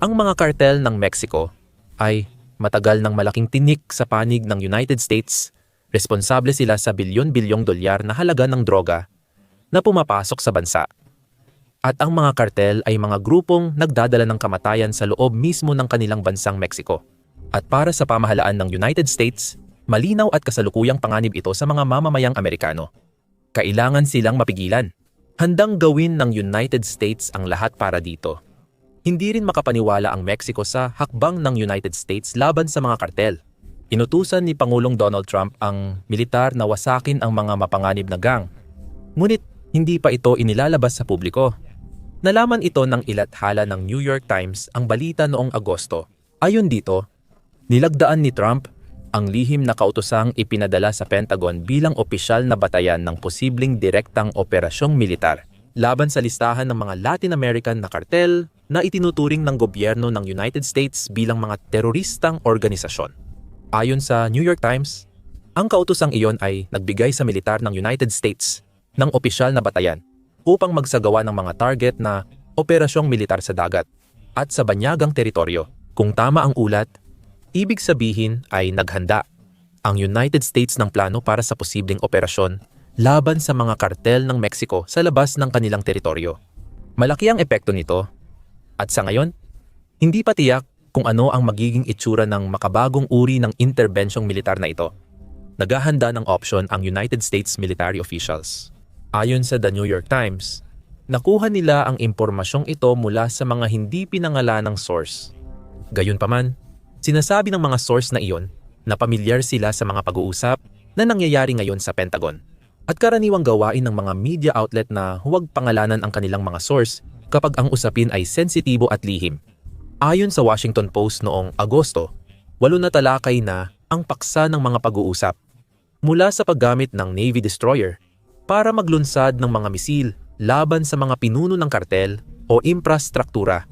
Ang mga kartel ng Mexico ay matagal ng malaking tinik sa panig ng United States. Responsable sila sa bilyon-bilyong dolyar na halaga ng droga na pumapasok sa bansa. At ang mga kartel ay mga grupong nagdadala ng kamatayan sa loob mismo ng kanilang bansang Mexico. At para sa pamahalaan ng United States, malinaw at kasalukuyang panganib ito sa mga mamamayang Amerikano. Kailangan silang mapigilan. Handang gawin ng United States ang lahat para dito. Hindi rin makapaniwala ang Mexico sa hakbang ng United States laban sa mga kartel. Inutusan ni Pangulong Donald Trump ang militar na wasakin ang mga mapanganib na gang. Ngunit hindi pa ito inilalabas sa publiko. Nalaman ito ng ilathala ng New York Times ang balita noong Agosto. Ayon dito, nilagdaan ni Trump ang lihim na kautosang ipinadala sa Pentagon bilang opisyal na batayan ng posibleng direktang operasyong militar laban sa listahan ng mga Latin American na kartel na itinuturing ng gobyerno ng United States bilang mga teroristang organisasyon. Ayon sa New York Times, ang kautosang iyon ay nagbigay sa militar ng United States ng opisyal na batayan upang magsagawa ng mga target na operasyong militar sa dagat at sa banyagang teritoryo. Kung tama ang ulat, ibig sabihin ay naghanda ang United States ng plano para sa posibleng operasyon laban sa mga kartel ng Mexico sa labas ng kanilang teritoryo. Malaki ang epekto nito at sa ngayon, hindi pa tiyak kung ano ang magiging itsura ng makabagong uri ng interbensyong militar na ito. Naghahanda ng opsyon ang United States military officials. Ayon sa The New York Times, nakuha nila ang impormasyong ito mula sa mga hindi pinangalanang source. Gayunpaman, sinasabi ng mga source na iyon na pamilyar sila sa mga pag-uusap na nangyayari ngayon sa Pentagon at karaniwang gawain ng mga media outlet na huwag pangalanan ang kanilang mga source kapag ang usapin ay sensitibo at lihim. Ayon sa Washington Post noong Agosto, 8 na talakay na ang paksa ng mga pag-uusap mula sa paggamit ng Navy destroyer para maglunsad ng mga misil laban sa mga pinuno ng kartel o infrastruktura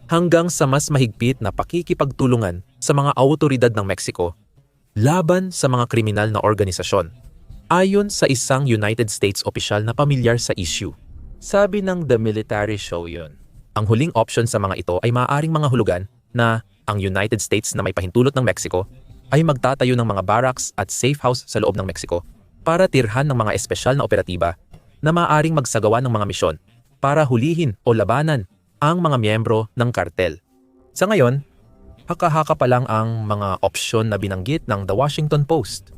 hanggang sa mas mahigpit na pakikipagtulungan sa mga awtoridad ng Mexico laban sa mga kriminal na organisasyon. Ayon sa isang United States opisyal na pamilyar sa issue, sabi ng The Military Show yun, ang huling option sa mga ito ay maaaring mga hulugan na ang United States na may pahintulot ng Mexico ay magtatayo ng mga barracks at safe house sa loob ng Mexico para tirhan ng mga espesyal na operatiba na maaaring magsagawa ng mga misyon para hulihin o labanan ang mga miyembro ng kartel. Sa ngayon, haka-haka pa lang ang mga opsyon na binanggit ng The Washington Post.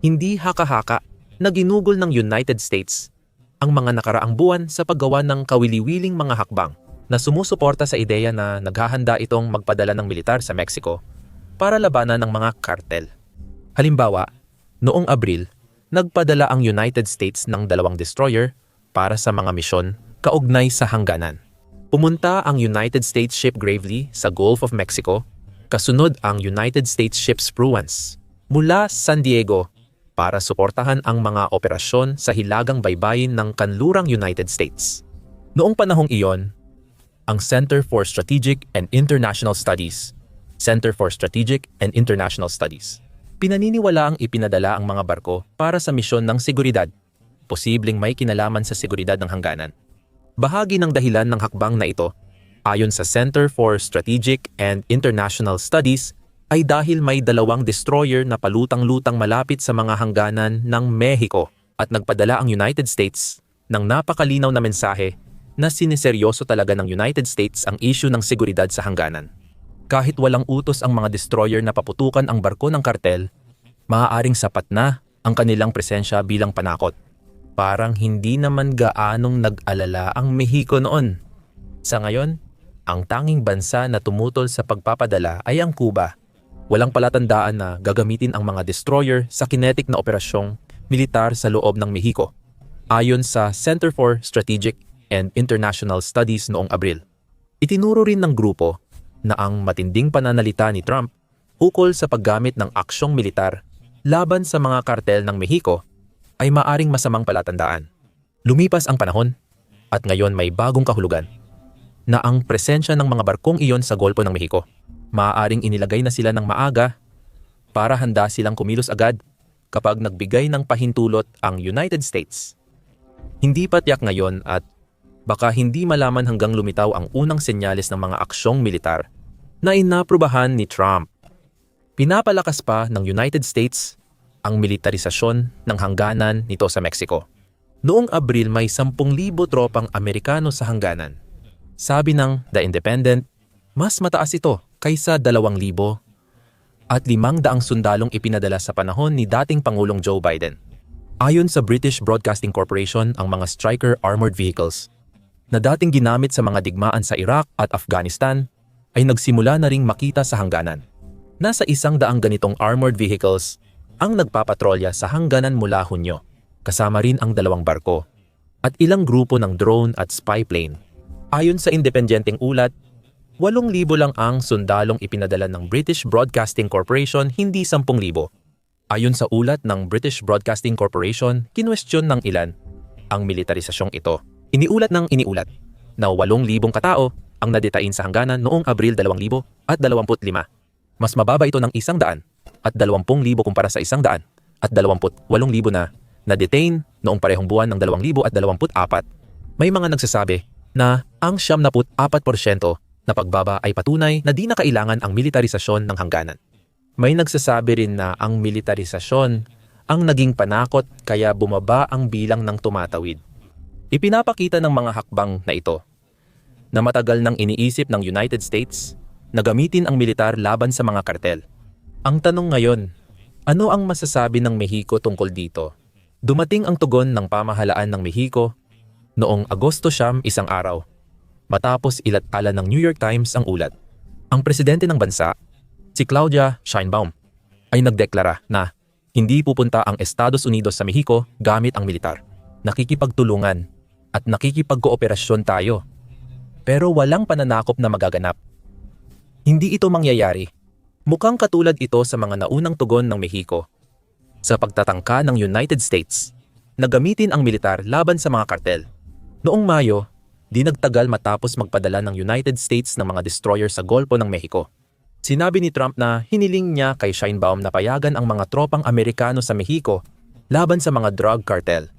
Hindi haka-haka na ginugol ng United States ang mga nakaraang buwan sa paggawa ng kawili-wiling mga hakbang na sumusuporta sa ideya na naghahanda itong magpadala ng militar sa Mexico para labanan ng mga kartel. Halimbawa, noong Abril, nagpadala ang United States ng 2 destroyer para sa mga misyon kaugnay sa hangganan. Pumunta ang United States ship Gravely sa Gulf of Mexico, kasunod ang United States ship Spruance mula San Diego para suportahan ang mga operasyon sa hilagang baybayin ng kanlurang United States. Noong panahong iyon, ang Center for Strategic and International Studies, pinaniniwala ang ipinadala ang mga barko para sa misyon ng seguridad, posibleng may kinalaman sa seguridad ng hangganan. Bahagi ng dahilan ng hakbang na ito, ayon sa Center for Strategic and International Studies, ay dahil may 2 destroyer na palutang-lutang malapit sa mga hangganan ng Mexico at nagpadala ang United States ng napakalinaw na mensahe na siniseryoso talaga ng United States ang issue ng seguridad sa hangganan. Kahit walang utos ang mga destroyer na paputukan ang barko ng kartel, maaaring sapat na ang kanilang presensya bilang panakot. Parang hindi naman gaanong nag-alala ang Mexico noon. Sa ngayon, ang tanging bansa na tumutol sa pagpapadala ay ang Cuba. Walang palatandaan na gagamitin ang mga destroyer sa kinetic na operasyong militar sa loob ng Mexico, ayon sa Center for Strategic and International Studies noong Abril. Itinuro rin ng grupo na ang matinding pananalita ni Trump ukol sa paggamit ng aksyong militar laban sa mga kartel ng Mexico ay maaring masamang palatandaan. Lumipas ang panahon at ngayon may bagong kahulugan na ang presensya ng mga barkong iyon sa Golpo ng Mexico. Maaaring inilagay na sila ng maaga para handa silang kumilos agad kapag nagbigay ng pahintulot ang United States. Hindi pa tiyak ngayon at Baka hindi malaman hanggang lumitaw ang unang senyales ng mga aksyong militar na inaprubahan ni Trump. Pinapalakas pa ng United States ang militarisasyon ng hangganan nito sa Mexico. Noong Abril may 10,000 tropang Amerikano sa hangganan. Sabi ng The Independent, mas mataas ito kaysa 2,000 at 500 sundalong ipinadala sa panahon ni dating Pangulong Joe Biden. Ayon sa British Broadcasting Corporation, ang mga Stryker armored vehicles na dating ginamit sa mga digmaan sa Iraq at Afghanistan ay nagsimula na ring makita sa hangganan. Nasa 100 ganitong armored vehicles ang nagpapatrolya sa hangganan mula Hunyo, kasama rin ang 2 barko at ilang grupo ng drone at spy plane. Ayon sa independenteng ulat, 8,000 lang ang sundalong ipinadala ng British Broadcasting Corporation, hindi 10,000. Ayon sa ulat ng British Broadcasting Corporation, kinwestiyon ng ilan ang militarisasyong ito. Iniulat na 8,000 katao ang nadetain sa hangganan noong Abril 2025. Mas mababa ito ng 100 at 20,000 kumpara sa 100 at 28,000 na na-detain noong parehong buwan ng 2024. May mga nagsasabi na ang 74% na pagbaba ay patunay na di na kailangan ang militarisasyon ng hangganan. May nagsasabi rin na ang militarisasyon ang naging panakot kaya bumaba ang bilang ng tumatawid. Ipinapakita ng mga hakbang na ito na matagal nang iniisip ng United States na gamitin ang militar laban sa mga kartel. Ang tanong ngayon, ano ang masasabi ng Mexico tungkol dito? Dumating ang tugon ng pamahalaan ng Mexico noong Agosto 9, isang araw. Matapos ilathala ng New York Times ang ulat, ang presidente ng bansa, si Claudia Sheinbaum, ay nagdeklara na hindi pupunta ang Estados Unidos sa Mexico gamit ang militar. Nakikipagtulungan at nakikipagkooperasyon tayo. Pero walang pananakop na magaganap. Hindi ito mangyayari. Mukhang katulad ito sa mga naunang tugon ng Mexico sa pagtatangka ng United States na gamitin ang militar laban sa mga kartel. Noong Mayo, di nagtagal matapos magpadala ng United States ng mga destroyer sa Golpo ng Mexico. Sinabi ni Trump na hiniling niya kay Sheinbaum na payagan ang mga tropang Amerikano sa Mexico laban sa mga drug cartel.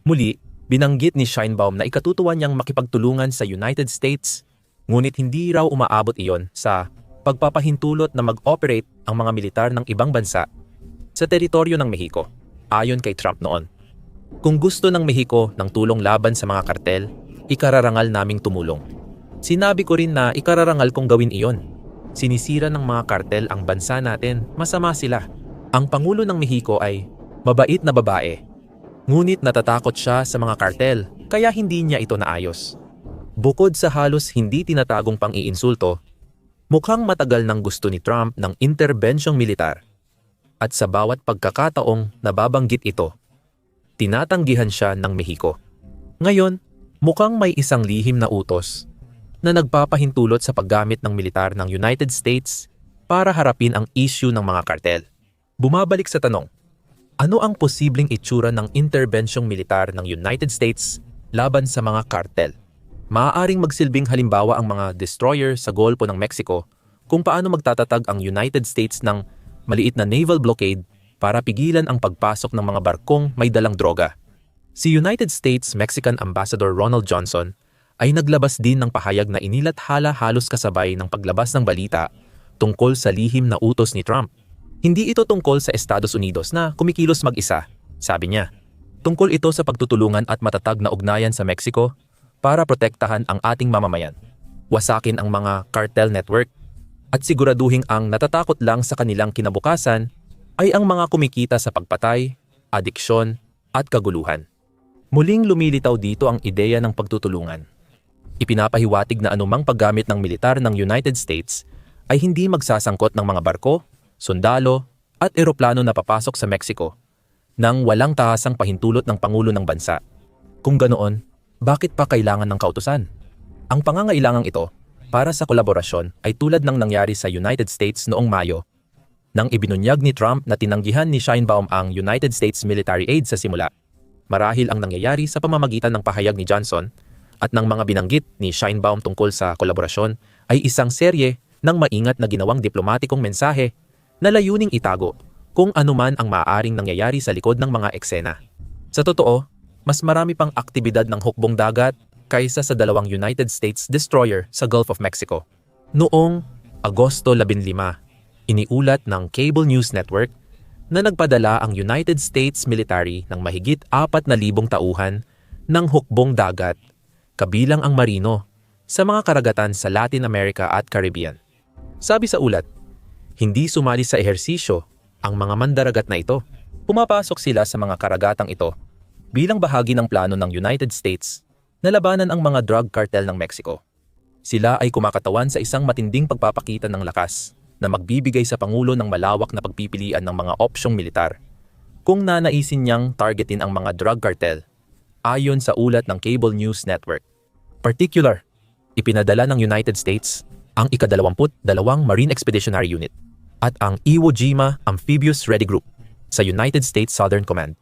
Muli, binanggit ni Sheinbaum na ikatutuwa niyang makipagtulungan sa United States, ngunit hindi raw umaabot iyon sa pagpapahintulot na mag-operate ang mga militar ng ibang bansa sa teritoryo ng Mexico, ayon kay Trump noon. Kung gusto ng Mexico ng tulong laban sa mga kartel, ikararangal naming tumulong. Sinabi ko rin na ikararangal kong gawin iyon. Sinisira ng mga kartel ang bansa natin, masama sila. Ang Pangulo ng Mexico ay mabait na babae. Ngunit natatakot siya sa mga kartel, kaya hindi niya ito naayos. Bukod sa halos hindi tinatagong pang-iinsulto, mukhang matagal nang gusto ni Trump ng interbensyong militar. At sa bawat pagkakataong nababanggit ito, tinatanggihan siya ng Mexico. Ngayon, mukhang may isang lihim na utos na nagpapahintulot sa paggamit ng militar ng United States para harapin ang issue ng mga kartel. Bumabalik sa tanong, ano ang posibleng itsura ng interbensyong militar ng United States laban sa mga kartel? Maaaring magsilbing halimbawa ang mga destroyer sa Golpo ng Mexico kung paano magtatatag ang United States ng maliit na naval blockade para pigilan ang pagpasok ng mga barkong may dalang droga. Si United States Mexican Ambassador Ronald Johnson ay naglabas din ng pahayag na inilathala halos kasabay ng paglabas ng balita tungkol sa lihim na utos ni Trump. Hindi ito tungkol sa Estados Unidos na kumikilos mag-isa, sabi niya. Tungkol ito sa pagtutulungan at matatag na ugnayan sa Mexico para protektahan ang ating mamamayan, wasakin ang mga cartel network, at siguraduhin ang natatakot lang sa kanilang kinabukasan ay ang mga kumikita sa pagpatay, adiksyon, at kaguluhan. Muling lumilitaw dito ang ideya ng pagtutulungan. Ipinapahiwatig na anumang paggamit ng militar ng United States ay hindi magsasangkot ng mga barko, sundalo, at eroplano na papasok sa Mexico nang walang tahasang pahintulot ng Pangulo ng bansa. Kung ganoon, bakit pa kailangan ng kautusan? Ang pangangailangang ito para sa kolaborasyon ay tulad ng nangyari sa United States noong Mayo, nang ibinunyag ni Trump na tinanggihan ni Sheinbaum ang United States military aid sa simula. Marahil ang nangyayari sa pamamagitan ng pahayag ni Johnson at ng mga binanggit ni Sheinbaum tungkol sa kolaborasyon ay isang serye ng maingat na ginawang diplomatikong mensahe na layuning itago kung anuman ang maaaring nangyayari sa likod ng mga eksena. Sa totoo, mas marami pang aktibidad ng hukbong dagat, kaysa sa dalawang United States destroyer sa Gulf of Mexico. Noong Agosto 15, iniulat ng Cable News Network na nagpadala ang United States military ng mahigit 4,000 tauhan ng hukbong dagat, kabilang ang marino, sa mga karagatan sa Latin America at Caribbean. Sabi sa ulat, hindi sumali sa ehersisyo ang mga mandaragat na ito. Pumapasok sila sa mga karagatang ito bilang bahagi ng plano ng United States na labanan ang mga drug cartel ng Mexico. Sila ay kumakatawan sa isang matinding pagpapakita ng lakas na magbibigay sa Pangulo ng malawak na pagpipilian ng mga opsyong militar kung nanaisin niyang targetin ang mga drug cartel, ayon sa ulat ng Cable News Network. Particular, ipinadala ng United States ang ika-22 Marine Expeditionary Unit at ang Iwo Jima Amphibious Ready Group sa United States Southern Command.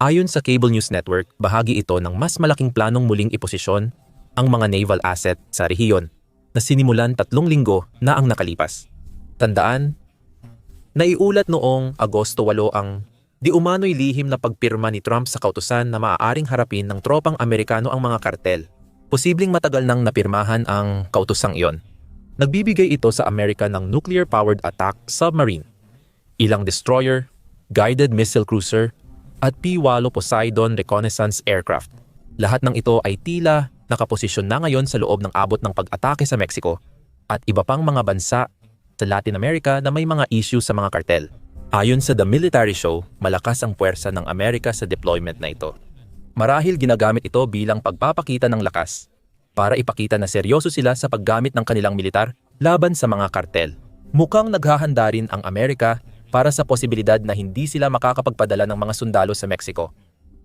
Ayon sa Cable News Network, bahagi ito ng mas malaking planong muling iposisyon ang mga naval asset sa rehiyon na sinimulan 3 linggo na ang nakalipas. Tandaan, naiulat noong Agosto 8 ang di umano'y lihim na pagpirma ni Trump sa kautusan na maaaring harapin ng tropang Amerikano ang mga kartel. Posibleng matagal nang napirmahan ang kautusang iyon. Nagbibigay ito sa Amerika ng nuclear-powered attack submarine, ilang destroyer, guided missile cruiser, at P-8 Poseidon reconnaissance aircraft. Lahat ng ito ay tila nakaposisyon na ngayon sa loob ng abot ng pag-atake sa Mexico at iba pang mga bansa sa Latin America na may mga issue sa mga kartel. Ayon sa The Military Show, malakas ang puwersa ng Amerika sa deployment na ito. Marahil ginagamit ito bilang pagpapakita ng lakas para ipakita na seryoso sila sa paggamit ng kanilang militar laban sa mga kartel. Mukhang naghahanda rin ang Amerika para sa posibilidad na hindi sila makakapagpadala ng mga sundalo sa Mexico.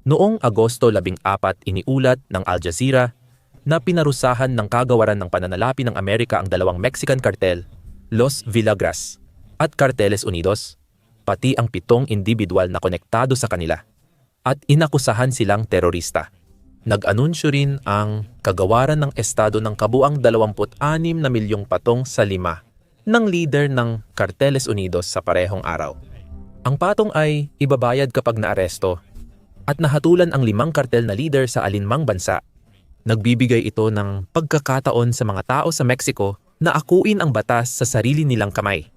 Noong Agosto 14, iniulat ng Al Jazeera na pinarusahan ng kagawaran ng pananalapi ng Amerika ang dalawang Mexican cartel, Los Villagras at Carteles Unidos, pati ang 7 individual na konektado sa kanila, at inakusahan silang terorista. Nag-anunsyo rin ang kagawaran ng estado ng kabuang 26 na milyong patong sa 5 ng leader ng Carteles Unidos sa parehong araw. Ang patong ay ibabayad kapag naaresto at nahatulan ang 5 kartel na leader sa alinmang bansa. Nagbibigay ito ng pagkakataon sa mga tao sa Mexico na akuin ang batas sa sarili nilang kamay,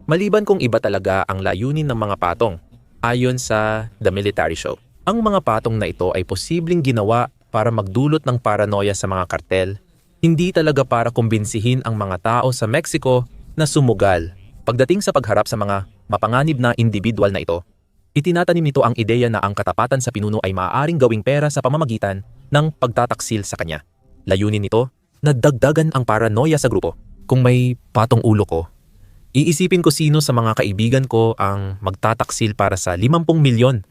maliban kung iba talaga ang layunin ng mga patong. Ayon sa The Military Show, ang mga patong na ito ay posibleng ginawa para magdulot ng paranoia sa mga kartel, hindi talaga para kumbinsihin ang mga tao sa Mexico na sumugal. Pagdating sa pagharap sa mga mapanganib na individual na ito, itinatanim nito ang ideya na ang katapatan sa pinuno ay maaaring gawing pera sa pamamagitan ng pagtataksil sa kanya. Layunin nito na dagdagan ang paranoia sa grupo. Kung may patong ulo ko, iisipin ko sino sa mga kaibigan ko ang magtataksil para sa 50 milyon.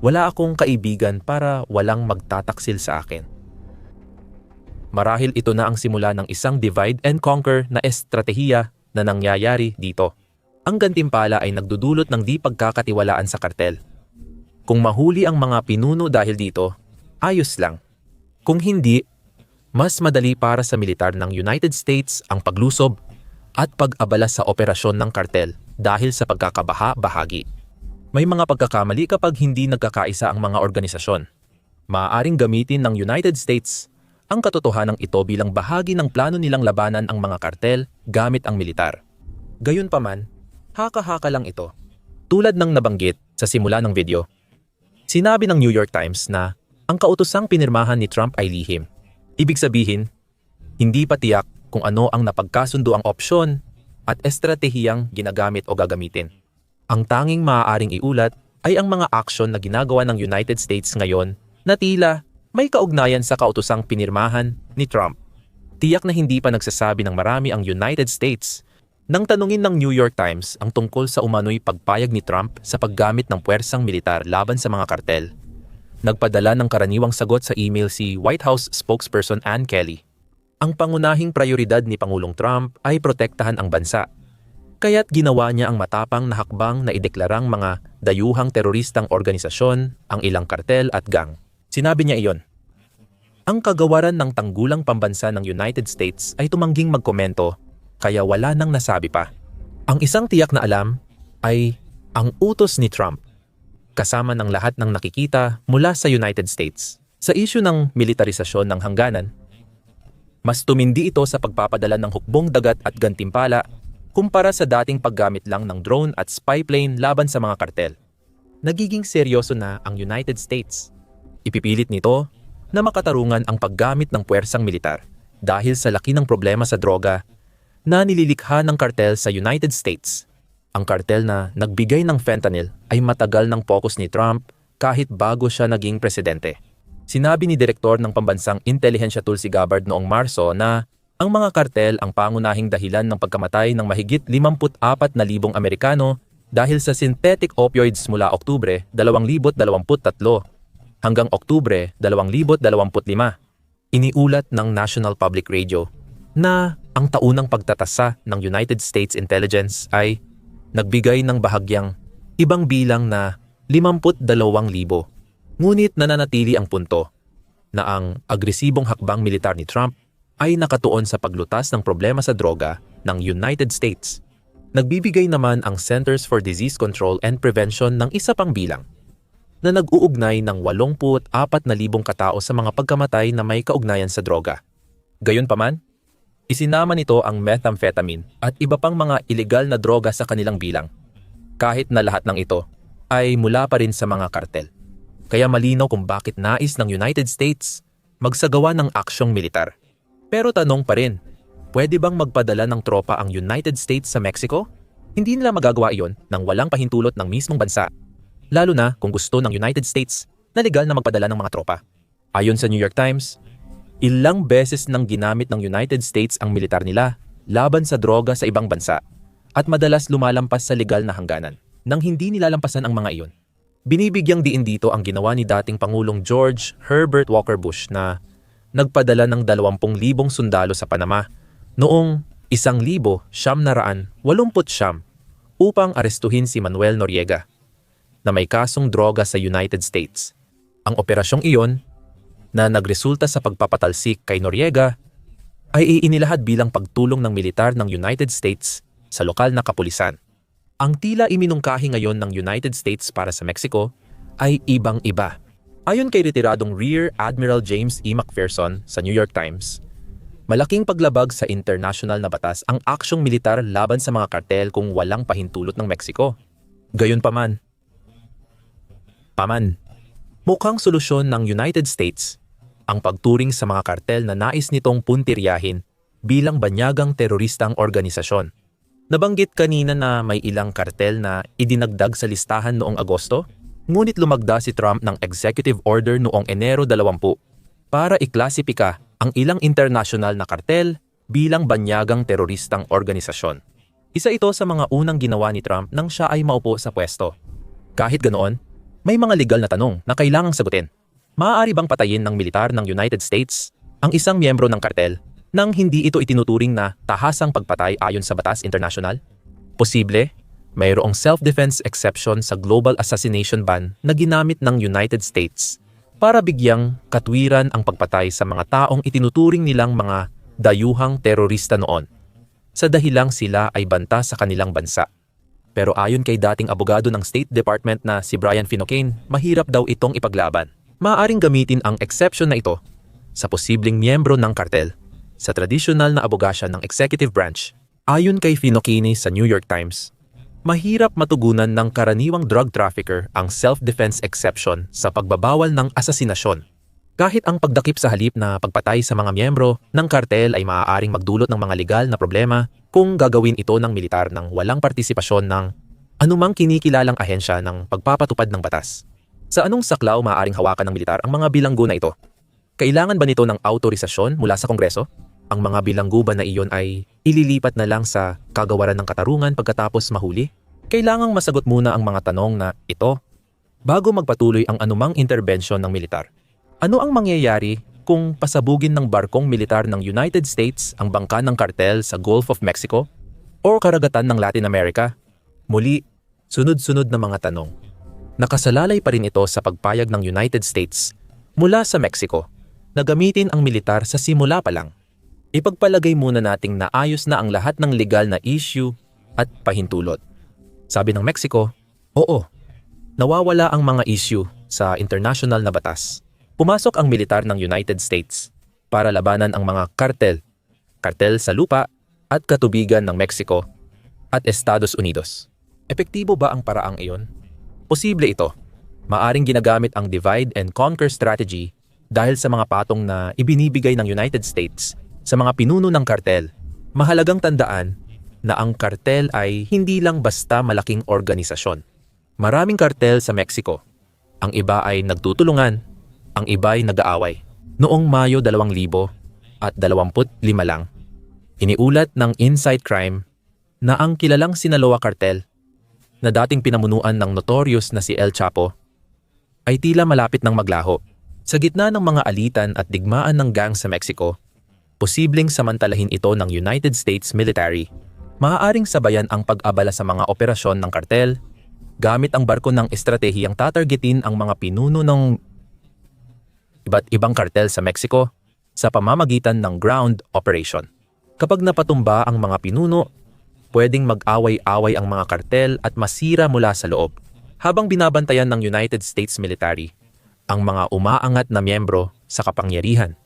Wala akong kaibigan para walang magtataksil sa akin. Marahil ito na ang simula ng isang divide and conquer na estratehiya na nangyayari dito. Ang gantimpala ay nagdudulot ng di pagkakatiwalaan sa kartel. Kung mahuli ang mga pinuno dahil dito, ayos lang. Kung hindi, mas madali para sa militar ng United States ang paglusob at pag-abala sa operasyon ng kartel dahil sa pagkakabaha-bahagi. May mga pagkakamali kapag hindi nagkakaisa ang mga organisasyon. Maaaring gamitin ng United States ang katotohanan ito bilang bahagi ng plano nilang labanan ang mga kartel gamit ang militar. Gayunpaman, haka-haka lang ito. Tulad ng nabanggit sa simula ng video, sinabi ng New York Times na ang kautosang pinirmahan ni Trump ay lihim. Ibig sabihin, hindi pa tiyak kung ano ang napagkasundo ang opsyon at estratehiyang ginagamit o gagamitin. Ang tanging maaaring iulat ay ang mga aksyon na ginagawa ng United States ngayon na tila may kaugnayan sa kautosang pinirmahan ni Trump. Tiyak na hindi pa nagsasabi ng marami ang United States nang tanungin ng New York Times ang tungkol sa umano'y pagpayag ni Trump sa paggamit ng puwersang militar laban sa mga kartel. Nagpadala ng karaniwang sagot sa email si White House spokesperson Ann Kelly. Ang pangunahing prioridad ni Pangulong Trump ay protektahan ang bansa. Kaya't ginawa niya ang matapang na hakbang na ideklarang mga dayuhang teroristang organisasyon ang ilang kartel at gang. Sinabi niya iyon. Ang kagawaran ng tanggulang pambansa ng United States ay tumangging magkomento, kaya wala nang nasabi pa. Ang isang tiyak na alam ay ang utos ni Trump, kasama ng lahat ng nakikita mula sa United States. Sa isyu ng militarisasyon ng hangganan, Mas tumindi ito sa pagpapadala ng hukbong dagat at gantimpala kumpara sa dating paggamit lang ng drone at spy plane laban sa mga kartel. Nagiging seryoso na ang United States. Ipipilit nito na makatarungan ang paggamit ng puwersang militar dahil sa laki ng problema sa droga na nililikha ng kartel sa United States. Ang kartel na nagbigay ng fentanyl ay matagal ng focus ni Trump kahit bago siya naging presidente. Sinabi ni Direktor ng Pambansang Intelihensya Tulsi Gabbard noong Marso na ang mga kartel ang pangunahing dahilan ng pagkamatay ng mahigit 54,000 Amerikano dahil sa synthetic opioids mula Oktubre 2023 hanggang Oktubre 2025. Iniulat ng National Public Radio na ang taunang pagtatasa ng United States Intelligence ay nagbigay ng bahagyang ibang bilang na 52,000. Ngunit nananatili ang punto na ang agresibong hakbang militar ni Trump ay nakatuon sa paglutas ng problema sa droga ng United States. Nagbibigay naman ang Centers for Disease Control and Prevention ng isa pang bilang na nag-uugnay ng 84,000 katao sa mga pagkamatay na may kaugnayan sa droga. Gayunpaman, isinama nito ang methamphetamine at iba pang mga ilegal na droga sa kanilang bilang. Kahit na lahat ng ito ay mula pa rin sa mga kartel. Kaya malinaw kung bakit nais ng United States magsagawa ng aksyong militar. Pero tanong pa rin, pwede bang magpadala ng tropa ang United States sa Mexico? Hindi nila magagawa iyon nang walang pahintulot ng mismong bansa. Lalo na kung gusto ng United States na legal na magpadala ng mga tropa. Ayon sa New York Times, ilang beses nang ginamit ng United States ang militar nila laban sa droga sa ibang bansa at madalas lumalampas sa legal na hangganan nang hindi nilalampasan ang mga iyon. Binibigyang diin dito ang ginawa ni dating Pangulong George Herbert Walker Bush na nagpadala ng 20,000 sundalo sa Panama noong 1989 upang arestuhin si Manuel Noriega na may kasong droga sa United States. Ang operasyong iyon na nagresulta sa pagpapatalsik kay Noriega ay iinilahad bilang pagtulong ng militar ng United States sa lokal na kapulisan. Ang tila iminungkahi ngayon ng United States para sa Mexico ay ibang-iba. Ayon kay retiradong Rear Admiral James E. McPherson sa New York Times, malaking paglabag sa international na batas ang aksyong militar laban sa mga kartel kung walang pahintulot ng Mexico. Gayunpaman, mukhang solusyon ng United States ang pagturing sa mga kartel na nais nitong puntiryahin bilang banyagang teroristang organisasyon. Nabanggit kanina na may ilang kartel na idinagdag sa listahan noong Agosto, ngunit lumagda si Trump ng executive order noong Enero 20 para iklasipika ang ilang international na kartel bilang banyagang teroristang organisasyon. Isa ito sa mga unang ginawa ni Trump nang siya ay maupo sa pwesto. Kahit ganoon, may mga legal na tanong na kailangang sagutin. Maaari bang patayin ng militar ng United States ang isang miyembro ng kartel nang hindi ito itinuturing na tahasang pagpatay ayon sa batas internasyonal? Posible, mayroong self-defense exception sa global assassination ban na ginamit ng United States para bigyang katwiran ang pagpatay sa mga taong itinuturing nilang mga dayuhang terorista noon, sa dahilang sila ay banta sa kanilang bansa. Pero ayon kay dating abogado ng State Department na si Brian Finucane, mahirap daw itong ipaglaban. Maaaring gamitin ang exception na ito sa posibleng miyembro ng kartel sa tradisyonal na abogasya ng executive branch. Ayon kay Finucane sa New York Times, mahirap matugunan ng karaniwang drug trafficker ang self-defense exception sa pagbabawal ng asasinasyon. Kahit ang pagdakip sa halip na pagpatay sa mga miyembro ng kartel ay maaaring magdulot ng mga legal na problema kung gagawin ito ng militar ng walang partisipasyon ng anumang kinikilalang ahensya ng pagpapatupad ng batas. Sa anong saklaw maaaring hawakan ng militar ang mga bilanggo na ito? Kailangan ba nito ng autorisasyon mula sa Kongreso? Ang mga bilanggo ba na iyon ay ililipat na lang sa kagawaran ng katarungan pagkatapos mahuli? Kailangang masagot muna ang mga tanong na ito bago magpatuloy ang anumang intervensyon ng militar. Ano ang mangyayari kung pasabugin ng barkong militar ng United States ang bangka ng kartel sa Gulf of Mexico o karagatan ng Latin America? Muli, sunod-sunod na mga tanong. Nakasalalay pa rin ito sa pagpayag ng United States mula sa Mexico na gamitin ang militar sa simula pa lang. Ipagpalagay muna nating naayos na ang lahat ng legal na issue at pahintulot. Sabi ng Mexico, oo, nawawala ang mga issue sa international na batas. Pumasok ang militar ng United States. para labanan ang mga kartel sa lupa at katubigan ng Mexico at Estados Unidos. Epektibo ba ang paraang iyon? Posible ito. Maaring ginagamit ang divide and conquer strategy dahil sa mga patong na ibinibigay ng United States sa mga pinuno ng kartel. Mahalagang tandaan na ang kartel ay hindi lang basta malaking organisasyon. Maraming kartel sa Mexico. Ang iba ay nagtutulungan, ang iba ay nag-aaway. Noong Mayo 2025 lang, iniulat ng Inside Crime na ang kilalang Sinaloa Cartel na dating pinamunuan ng notorious na si El Chapo ay tila malapit ng maglaho. Sa gitna ng mga alitan at digmaan ng gang sa Mexico, posibleng samantalahin ito ng United States military. Maaaring sabayan ang pag-abala sa mga operasyon ng kartel gamit ang barko ng estratehiyang tatargetin ang mga pinuno ng iba't ibang kartel sa Mexico sa pamamagitan ng ground operation. Kapag napatumba ang mga pinuno, pwedeng mag-away-away ang mga kartel at masira mula sa loob. Habang binabantayan ng United States military ang mga umaangat na miyembro sa kapangyarihan.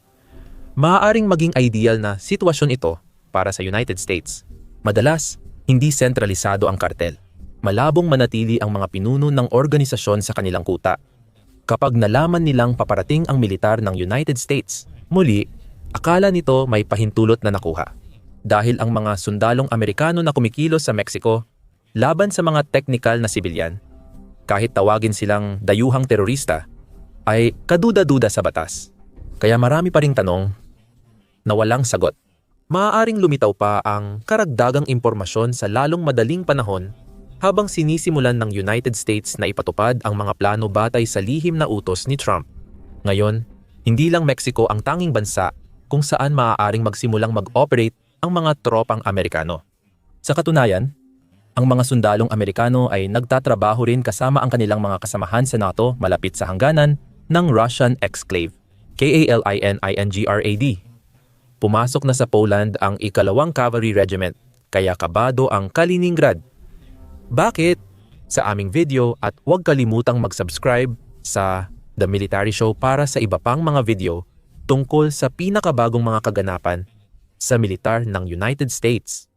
Maaaring maging ideal na sitwasyon ito para sa United States. Madalas, hindi sentralisado ang kartel. Malabong manatili ang mga pinuno ng organisasyon sa kanilang kuta. Kapag nalaman nilang paparating ang militar ng United States, muli, akala nito may pahintulot na nakuha. Dahil ang mga sundalong Amerikano na kumikilos sa Mexico laban sa mga teknikal na sibilyan, kahit tawagin silang dayuhang terorista, ay kaduda-duda sa batas. Kaya marami pa ring tanong na walang sagot. Maaaring lumitaw pa ang karagdagang impormasyon sa lalong madaling panahon habang sinisimulan ng United States na ipatupad ang mga plano batay sa lihim na utos ni Trump. Ngayon, hindi lang Mexico ang tanging bansa kung saan maaaring magsimulang mag-operate ang mga tropang Amerikano. Sa katunayan, ang mga sundalong Amerikano ay nagtatrabaho rin kasama ang kanilang mga kasamahan sa NATO malapit sa hangganan ng Russian exclave, Kaliningrad. Pumasok na sa Poland ang ikalawang Cavalry Regiment, kaya kabado ang Kaliningrad. Bakit? Sa aming video at huwag kalimutang mag-subscribe sa The Military Show para sa iba pang mga video tungkol sa pinakabagong mga kaganapan sa militar ng United States.